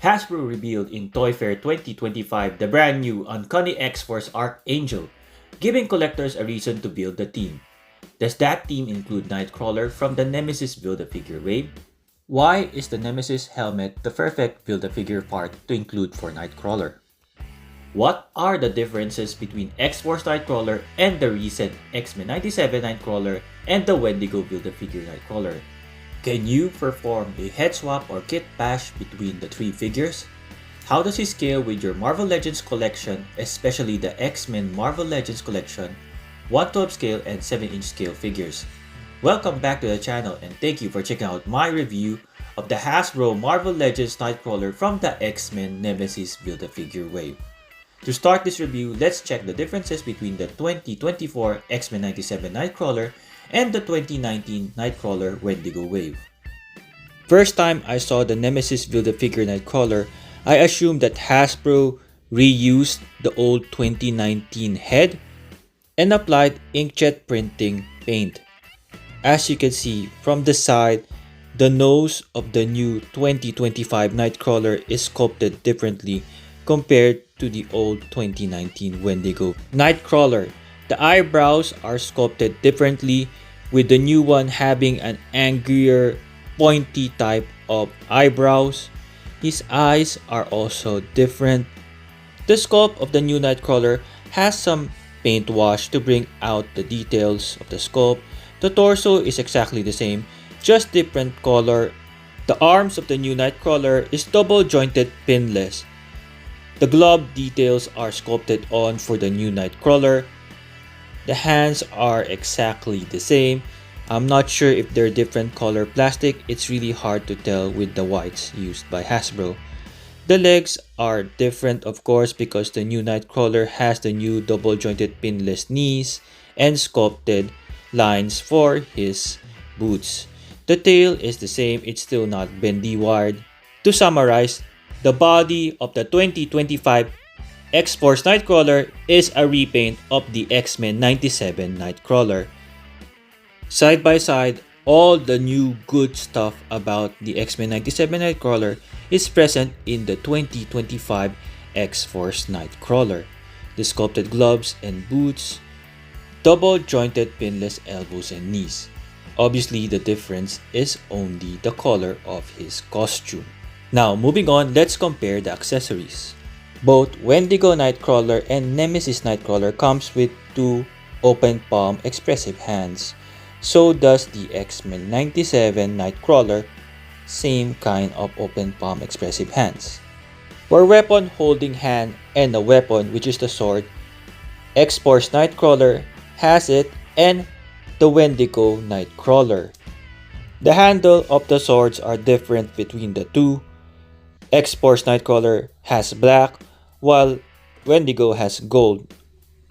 Hasbro revealed in Toy Fair 2025 the brand new Uncanny X-Force Archangel, giving collectors a reason to build the team. Does that team include Nightcrawler from the Nemesis Build-A-Figure wave? Why is the Nemesis helmet the perfect Build-A-Figure part to include for Nightcrawler? What are the differences between X-Force Nightcrawler and the recent X-Men 97 Nightcrawler and the Wendigo Build-A-Figure Nightcrawler? Can you perform a head swap or Kitbash between the three figures? How does he scale with your Marvel Legends collection, especially the X-Men Marvel Legends collection, 1/12 scale and 7-inch scale figures? Welcome back to the channel and thank you for checking out my review of the Hasbro Marvel Legends Nightcrawler from the X-Men Nemesis Build-A-Figure wave. To start this review, let's check the differences between the 2024 X-Men 97 Nightcrawler and the 2019 Nightcrawler Wendigo wave. First time I saw the Nemesis Build-A-Figure Nightcrawler, I assumed that Hasbro reused the old 2019 head and applied inkjet printing paint. As you can see from the side, the nose of the new 2025 Nightcrawler is sculpted differently compared to the old 2019 Wendigo Nightcrawler. The eyebrows are sculpted differently, with the new one having an angrier, pointy type of eyebrows. His eyes are also different. The sculpt of the new Nightcrawler has some paint wash to bring out the details of the sculpt. The torso is exactly the same, just different color. The arms of the new Nightcrawler is double jointed pinless. The glove details are sculpted on for the new Nightcrawler. The hands are exactly the same. I'm not sure if they're different color plastic. It's really hard to tell with the whites used by Hasbro. The legs are different, of course, because the new Nightcrawler has the new double jointed pinless knees and sculpted lines for his boots. The tail is the same, it's still not bendy wired. To summarize, the body of the 2025 X-Force Nightcrawler is a repaint of the X-Men 97 Nightcrawler. Side by side, all the new good stuff about the X-Men 97 Nightcrawler is present in the 2025 X-Force Nightcrawler. The sculpted gloves and boots, double jointed pinless elbows and knees. Obviously, the difference is only the color of his costume. Now, moving on, let's compare the accessories. Both Wendigo Nightcrawler and Nemesis Nightcrawler comes with two open palm expressive hands. So does the X-Men 97 Nightcrawler, same kind of open palm expressive hands. For weapon holding hand and a weapon, which is the sword, X-Force Nightcrawler has it and the Wendigo Nightcrawler. The handle of the swords are different between the two. X-Force Nightcrawler has black, while Wendigo has gold.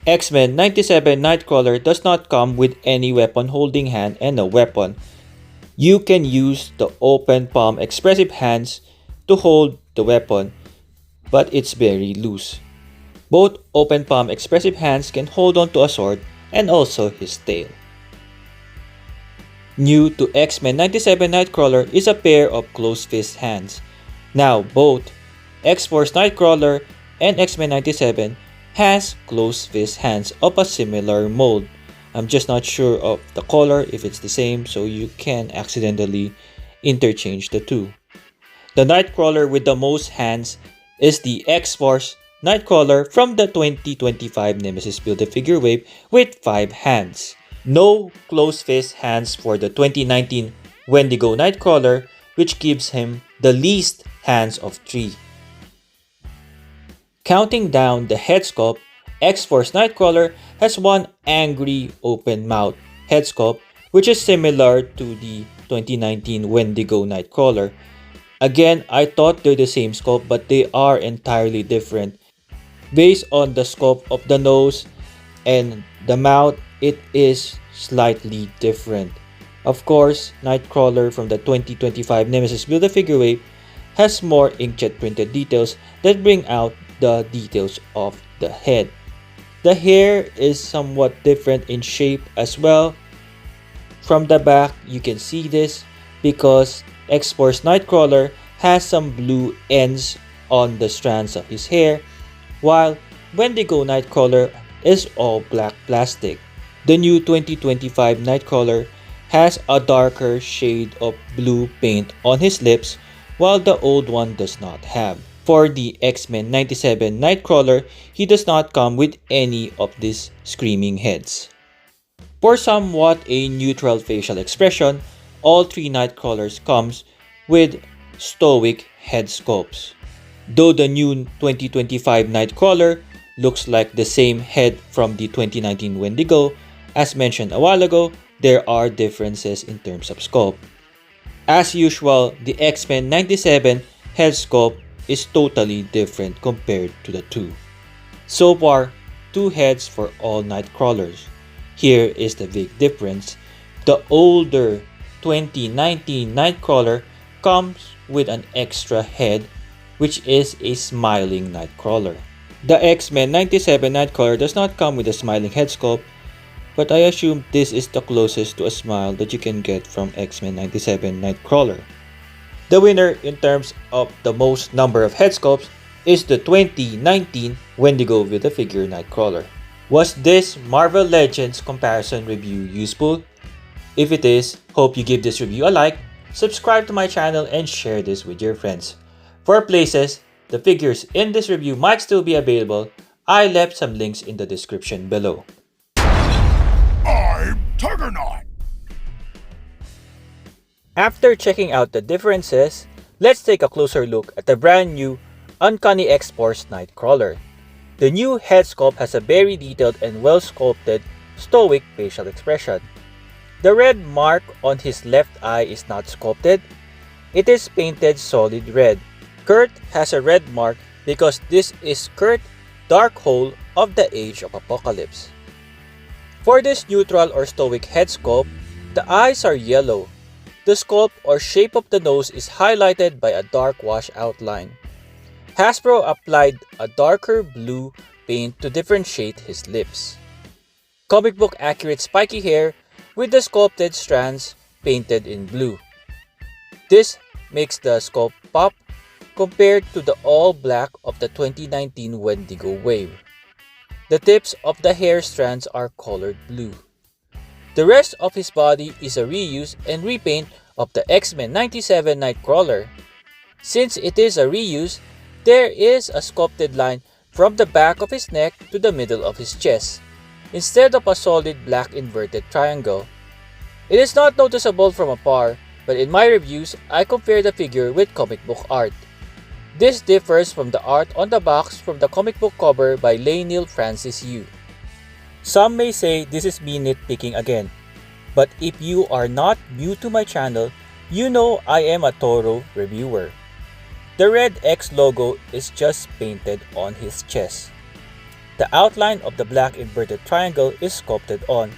X-Men 97 Nightcrawler does not come with any weapon holding hand and a weapon. You can use the open palm expressive hands to hold the weapon, but it's very loose. Both open palm expressive hands can hold on to a sword and also his tail. New to X-Men 97 Nightcrawler is a pair of closed fist hands. Now, both X-Force Nightcrawler and X-Men 97 has closed fist hands of a similar mold. I'm just not sure of the color if it's the same, so you can accidentally interchange the two. The Nightcrawler with the most hands is the X-Force Nightcrawler from the 2025 Nemesis Build-A-Figure wave with 5 hands. No closed fist hands for the 2019 Wendigo Nightcrawler, which gives him the least hands of 3. Counting down the head sculpt, X-Force Nightcrawler has one angry open mouth head sculpt, which is similar to the 2019 Wendigo Nightcrawler. Again, I thought they're the same sculpt, but they are entirely different. Based on the sculpt of the nose and the mouth, it is slightly different. Of course, Nightcrawler from the 2025 Nemesis Build-A-Figure wave has more inkjet printed details that bring out the details of the head. The hair is somewhat different in shape as well. From the back, you can see this because X-Force Nightcrawler has some blue ends on the strands of his hair, while Wendigo Nightcrawler is all black plastic. The new 2025 Nightcrawler has a darker shade of blue paint on his lips, while the old one does not have. For the X-Men 97 Nightcrawler, he does not come with any of these screaming heads. For somewhat a neutral facial expression, all three Nightcrawlers comes with stoic head sculpts. Though the new 2025 Nightcrawler looks like the same head from the 2019 Wendigo, as mentioned a while ago, there are differences in terms of sculpt. As usual, the X-Men 97 head sculpt is totally different compared to the two. So far, two heads for all Nightcrawlers. Here is the big difference. The older 2019 Nightcrawler comes with an extra head, which is a smiling Nightcrawler. The X-Men 97 Nightcrawler does not come with a smiling head sculpt, but I assume this is the closest to a smile that you can get from X-Men 97 Nightcrawler. The winner in terms of the most number of head sculpts is the 2019 Wendigo Build-A-Figure Nightcrawler. Was this Marvel Legends comparison review useful? If it is, hope you give this review a like, subscribe to my channel, and share this with your friends. For places the figures in this review might still be available, I left some links in the description below. I'm Tuggernaut! After checking out the differences, let's take a closer look at the brand new Uncanny X-Force Nightcrawler. The new head sculpt has a very detailed and well-sculpted, stoic facial expression. The red mark on his left eye is not sculpted. It is painted solid red. Kurt has a red mark because this is Kurt Darkhold of the Age of Apocalypse. For this neutral or stoic head sculpt, the eyes are yellow. The sculpt or shape of the nose is highlighted by a dark wash outline. Hasbro applied a darker blue paint to differentiate his lips. Comic book accurate spiky hair with the sculpted strands painted in blue. This makes the sculpt pop compared to the all black of the 2019 Wendigo wave. The tips of the hair strands are colored blue. The rest of his body is a reuse and repaint of the X-Men 97 Nightcrawler. Since it is a reuse, there is a sculpted line from the back of his neck to the middle of his chest, instead of a solid black inverted triangle. It is not noticeable from afar, but in my reviews, I compare the figure with comic book art. This differs from the art on the box from the comic book cover by Lainil Francis Yu. Some may say this is me nitpicking again, but if you are not new to my channel, you know I am a thorough reviewer. The red X logo is just painted on his chest. The outline of the black inverted triangle is sculpted on,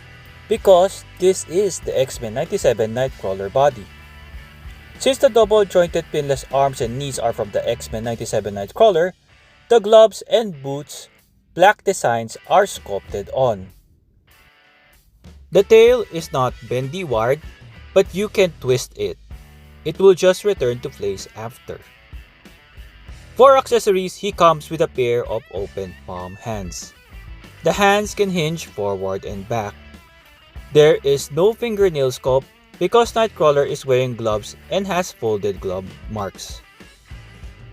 because this is the X-Men 97 Nightcrawler body. Since the double-jointed pinless arms and knees are from the X-Men 97 Nightcrawler, the gloves and boots, black designs are sculpted on. The tail is not bendy wired, but you can twist it. It will just return to place after. For accessories, he comes with a pair of open palm hands. The hands can hinge forward and back. There is no fingernail sculpt because Nightcrawler is wearing gloves and has folded glove marks.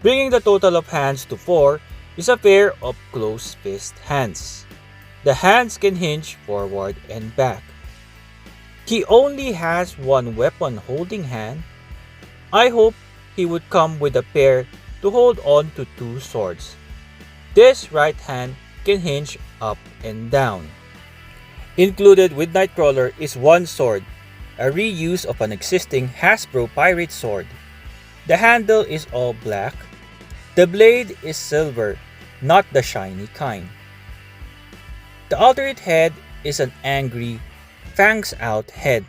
Bringing the total of hands to 4 is a pair of closed fist hands. The hands can hinge forward and back. He only has one weapon holding hand. I hope he would come with a pair to hold on to 2 swords. This right hand can hinge up and down. Included with Nightcrawler is one sword, a reuse of an existing Hasbro Pirate sword. The handle is all black. The blade is silver, not the shiny kind. The alternate head is an angry, fangs out head.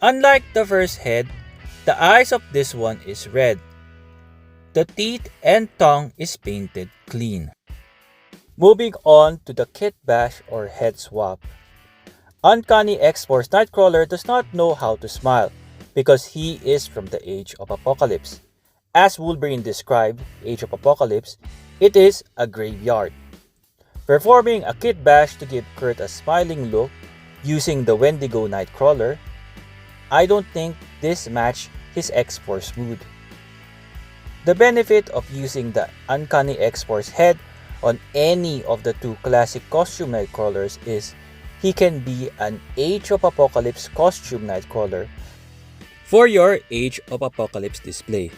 Unlike the first head, the eyes of this one is red. The teeth and tongue is painted clean. Moving on to the Kitbash or head swap. Uncanny X-Force Nightcrawler does not know how to smile because he is from the Age of Apocalypse, As Wolverine described Age of Apocalypse, it is a graveyard. Performing a Kitbash to give Kurt a smiling look using the Wendigo Nightcrawler, I don't think this matched his X-Force mood. The benefit of using the Uncanny X-Force head on any of the two classic costume Nightcrawlers is he can be an Age of Apocalypse costume Nightcrawler for your Age of Apocalypse display.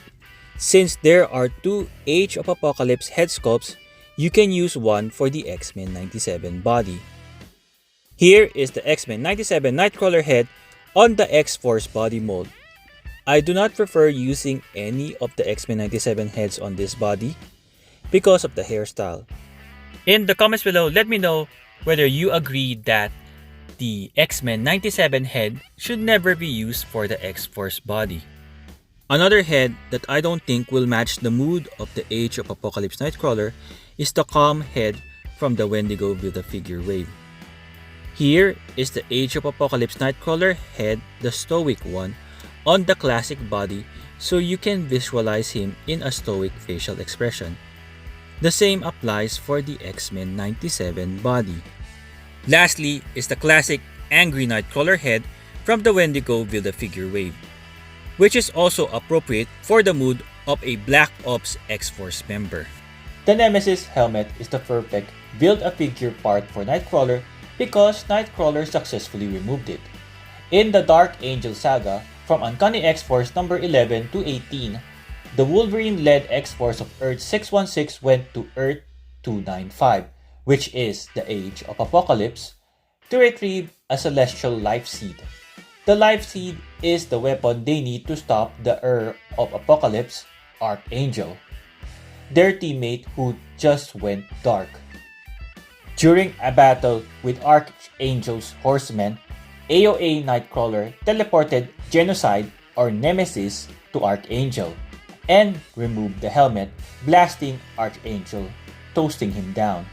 Since there are two Age of Apocalypse head sculpts, you can use one for the X-Men 97 body. Here is the X-Men 97 Nightcrawler head on the X-Force body mold. I do not prefer using any of the X-Men 97 heads on this body because of the hairstyle. In the comments below, let me know whether you agree that the X-Men 97 head should never be used for the X-Force body. Another head that I don't think will match the mood of the Age of Apocalypse Nightcrawler is the calm head from the Wendigo Build-A-Figure wave. Here is the Age of Apocalypse Nightcrawler head, the stoic one, on the classic body so you can visualize him in a stoic facial expression. The same applies for the X-Men 97 body. Lastly is the classic angry Nightcrawler head from the Wendigo Build-A-Figure wave, which is also appropriate for the mood of a Black Ops X-Force member. The Nemesis helmet is the perfect Build-A-Figure part for Nightcrawler because Nightcrawler successfully removed it. In the Dark Angel saga, from Uncanny X-Force number 11 to 18, the Wolverine-led X-Force of Earth 616 went to Earth 295, which is the Age of Apocalypse, to retrieve a celestial life seed. The life seed is the weapon they need to stop the of Apocalypse, Archangel, their teammate who just went dark. During a battle with Archangel's horsemen, AOA Nightcrawler teleported Genocide or Nemesis to Archangel and removed the helmet, blasting Archangel, toasting him down.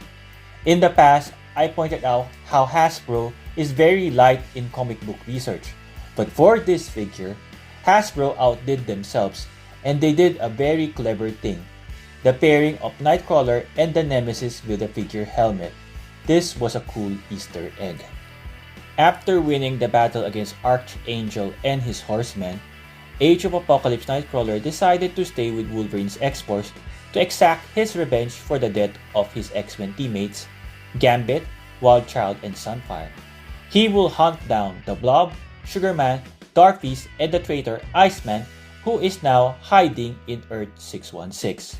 In the past, I pointed out how Hasbro is very light in comic book research, but for this figure, Hasbro outdid themselves and they did a very clever thing, the pairing of Nightcrawler and the Nemesis Build-A-Figure helmet. This was a cool Easter egg. After winning the battle against Archangel and his horsemen, Age of Apocalypse Nightcrawler decided to stay with Wolverine's X-Force to exact his revenge for the death of his X-Men teammates, Gambit, Wildchild, and Sunfire. He will hunt down the Blob, Sugarman, Darkbeast, and the traitor Iceman, who is now hiding in Earth 616.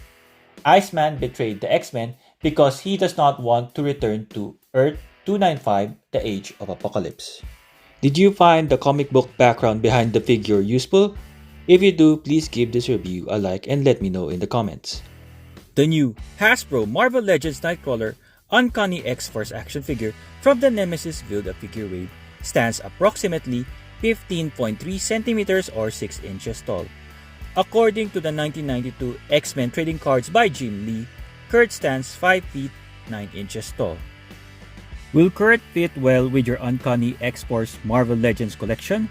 Iceman betrayed the X-Men because he does not want to return to Earth 295, the Age of Apocalypse. Did you find the comic book background behind the figure useful? If you do, please give this review a like and let me know in the comments. The new Hasbro Marvel Legends Nightcrawler Uncanny X-Force action figure from the Nemesis Build-A-Figure wave stands approximately 15.3 centimeters or 6 inches tall. According to the 1992 X-Men trading cards by Jim Lee, Kurt stands 5 feet 9 inches tall. Will Kurt fit well with your Uncanny X-Force Marvel Legends collection?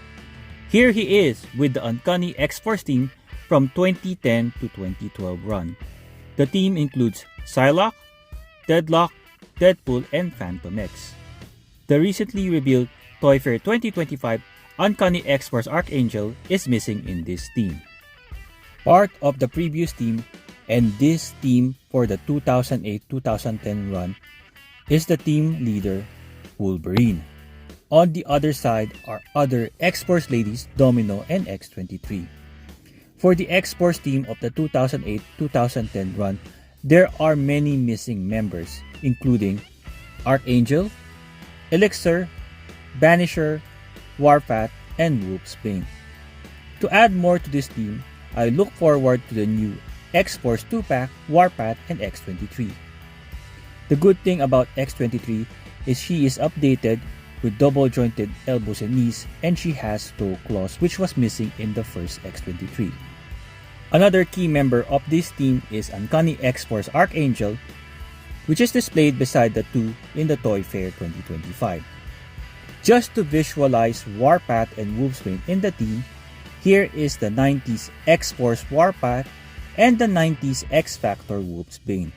Here he is with the Uncanny X-Force team from 2010 to 2012 run. The team includes Psylocke, Deadlock, Deadpool, and Phantom X. The recently revealed Toy Fair 2025 Uncanny X-Force Archangel is missing in this team. Part of the previous team and this team for the 2008-2010 run is the team leader, Wolverine. On the other side are other X-Force ladies, Domino and X-23. For the X-Force team of the 2008-2010 run, there are many missing members, including Archangel, Elixir, Banisher, Warpath, and Wolfsbane. To add more to this team, I look forward to the new X-Force 2-pack, Warpath, and X-23. The good thing about X-23 is she is updated with double-jointed elbows and knees, and she has toe claws, which was missing in the first X-23. Another key member of this team is Uncanny X-Force Archangel, which is displayed beside the two in the Toy Fair 2025. Just to visualize Warpath and Wolfsbane in the team, here is the 90s X-Force Warpath and the 90s X-Factor Wolfsbane.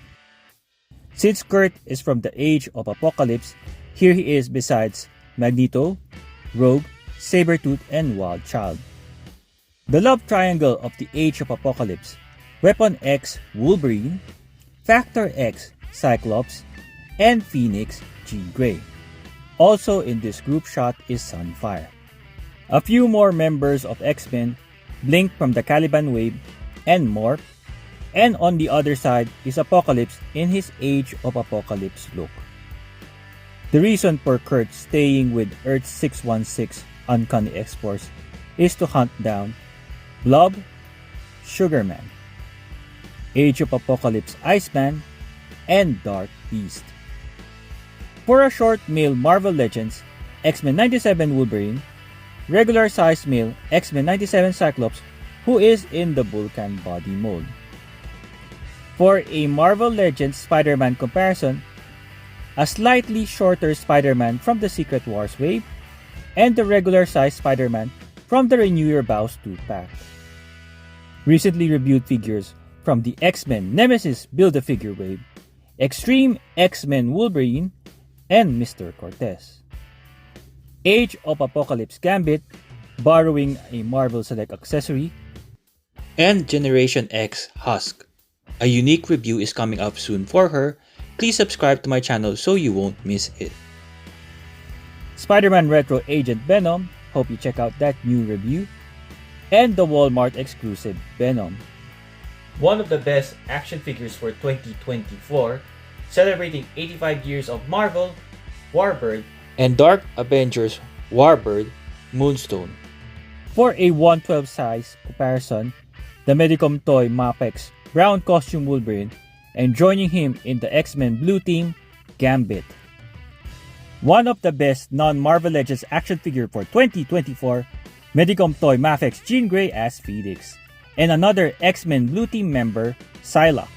Since Kurt is from the Age of Apocalypse, here he is besides Magneto, Rogue, Sabretooth, and Wild Child. The love triangle of the Age of Apocalypse, Weapon X Wolverine, Factor X Cyclops, and Phoenix Jean Grey. Also in this group shot is Sunfire. A few more members of X-Men, Blink from the Caliban Wave, and Morph, and on the other side is Apocalypse in his Age of Apocalypse look. The reason for Kurt staying with Earth 616 Uncanny X-Force is to hunt down Blob, Sugarman, Age of Apocalypse Iceman, and Dark Beast. For a short male Marvel Legends, X-Men 97 Wolverine, regular size male X-Men 97 Cyclops who is in the Vulcan body mold. For a Marvel Legends Spider-Man comparison, a slightly shorter Spider-Man from the Secret Wars wave, and the regular size Spider-Man from the Renew Your Vows 2-pack. Recently reviewed figures from the X-Men Nemesis Build-A-Figure wave, Extreme X-Men Wolverine, and Mr. Cortez. Age of Apocalypse Gambit, borrowing a Marvel Select accessory, and Generation X Husk. A unique review is coming up soon for her. Please subscribe to my channel so you won't miss it. Spider-Man Retro Agent Venom, hope you check out that new review, and the Walmart exclusive Venom. One of the best action figures for 2024, celebrating 85 years of Marvel, Warbird, and Dark Avengers Warbird, Moonstone. For a 1/12 size comparison, the Medicom toy Mapex brown costume Wolverine, and joining him in the X-Men blue team, Gambit. One of the best non-Marvel Legends action figure for 2024, Medicom toy Mafex Jean Grey as Phoenix, and another X-Men blue team member, Psylocke.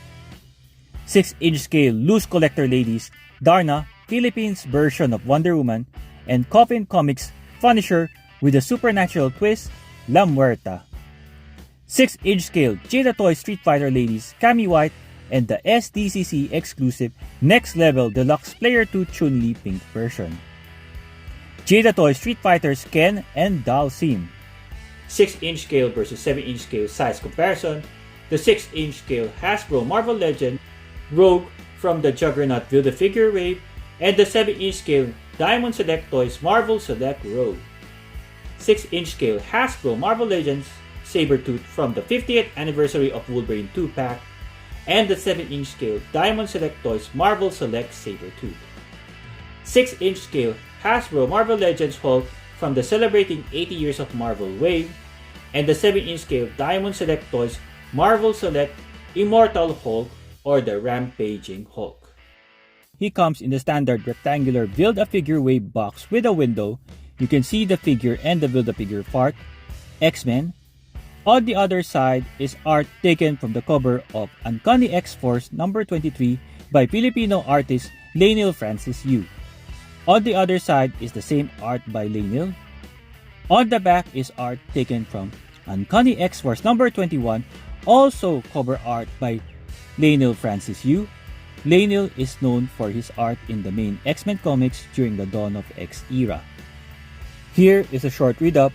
6-inch scale loose collector ladies, Darna, Philippines version of Wonder Woman, and Coffin Comics Punisher with a supernatural twist, La Muerta. 6-inch scale Jada Toy Street Fighter ladies, Cammy White, and the SDCC exclusive Next Level Deluxe Player 2 Chun-Li Pink version. Jada Toy Street Fighters Ken and Dalsim. 6-inch scale versus 7-inch scale size comparison, the 6-inch scale Hasbro Marvel Legends Rogue from the Juggernaut Build-A-Figure wave, and the 7-inch scale Diamond Select Toys Marvel Select Rogue. 6-inch scale Hasbro Marvel Legends Sabretooth from the 50th anniversary of Wolverine 2-pack, and the 7-inch scale Diamond Select Toys Marvel Select Sabretooth. 6-inch scale Hasbro Marvel Legends Hulk from the celebrating 80 years of Marvel wave, and the 7-inch scale Diamond Select Toys Marvel Select Immortal Hulk or the Rampaging Hulk. He comes in the standard rectangular Build-A-Figure wave box with a window. You can see the figure and the Build-A-Figure part, X-Men. On the other side is art taken from the cover of Uncanny X-Force number 23 by Filipino artist Lainil Francis Yu. On the other side is the same art by Lainil. On the back is art taken from Uncanny X-Force number 21, also cover art by Lainil Francis Yu. Lainil is known for his art in the main X-Men comics during the dawn of X era. Here is a short read-up.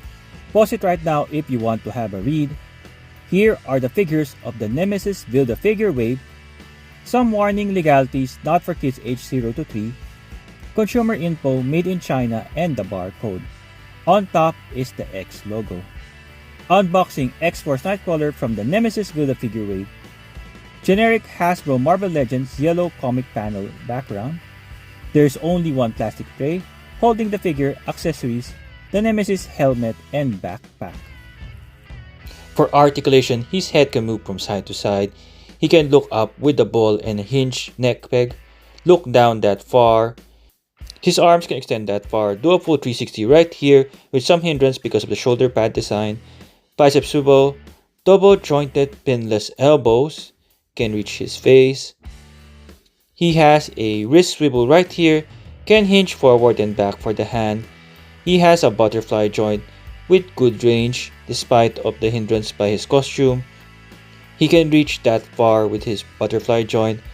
Pause it right now if you want to have a read. Here are the figures of the Nemesis Build-A-Figure wave. Some warning legalities not for kids age 0 to 3. Consumer info made in China and the barcode. On top is the X logo. Unboxing X-Force Nightcrawler from the Nemesis Build-A-Figure wave. Generic Hasbro Marvel Legends yellow comic panel background. There's only one plastic tray holding the figure, accessories, the Nemesis helmet, and backpack. For articulation, his head can move from side to side. He can look up with the ball and a hinge neck peg, look down that far. His arms can extend that far, do a full 360 right here with some hindrance because of the shoulder pad design. Bicep swivel, double jointed pinless elbows, can reach his face. He has a wrist swivel right here, can hinge forward and back for the hand. He has a butterfly joint with good range despite of the hindrance by his costume. He can reach that far with his butterfly joint.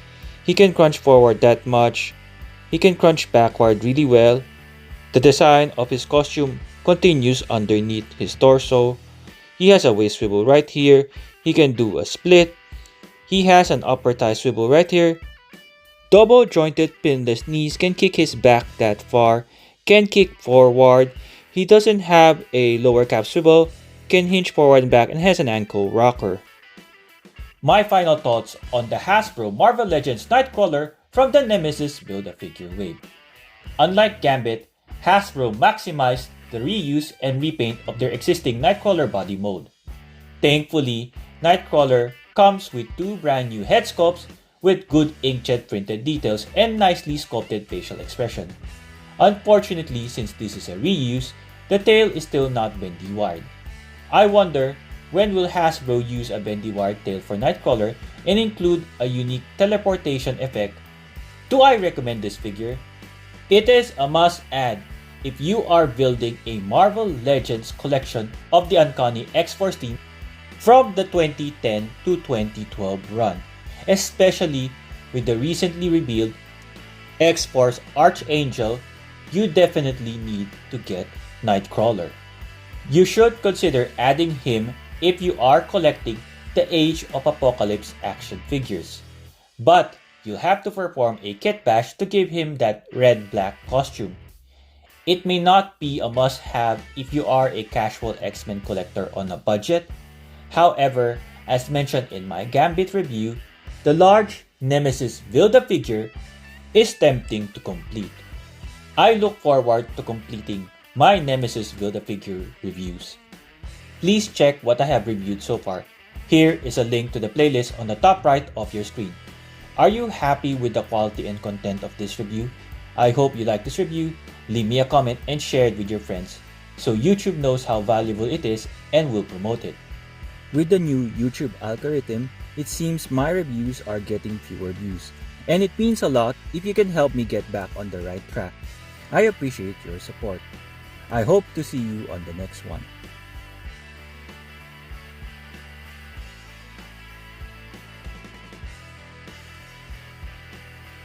He can crunch forward that much. He can crunch backward really well. The design of his costume continues underneath his torso. He has a waist swivel right here. He can do a split. He has an upper thigh swivel right here. Double jointed pinless knees, can kick his back that far, can kick forward. He doesn't have a lower calf swivel, can hinge forward and back, and has an ankle rocker. My final thoughts on the Hasbro Marvel Legends Nightcrawler from the Nemesis Build-A-Figure wave. Unlike Gambit, Hasbro maximized the reuse and repaint of their existing Nightcrawler body mold. Thankfully, Nightcrawler comes with two brand new head sculpts with good inkjet printed details and nicely sculpted facial expression. Unfortunately, since this is a reuse, the tail is still not bendy wired. I wonder, when will Hasbro use a bendy wired tail for Nightcrawler and include a unique teleportation effect? Do I recommend this figure? It is a must-add if you are building a Marvel Legends collection of the Uncanny X-Force team from the 2010 to 2012 run, especially with the recently revealed X-Force Archangel. You definitely need to get Nightcrawler. You should consider adding him if you are collecting the Age of Apocalypse action figures. But you'll have to perform a Kitbash to give him that red-black costume. It may not be a must-have if you are a casual X-Men collector on a budget. However, as mentioned in my Gambit review, the large Nemesis Build-A-Figure is tempting to complete. I look forward to completing my Nemesis Build-A-Figure reviews. Please check what I have reviewed so far. Here is a link to the playlist on the top right of your screen. Are you happy with the quality and content of this review? I hope you like this review. Leave me a comment and share it with your friends so YouTube knows how valuable it is and will promote it. With the new YouTube algorithm, it seems my reviews are getting fewer views, and it means a lot if you can help me get back on the right track. I appreciate your support. I hope to see you on the next one.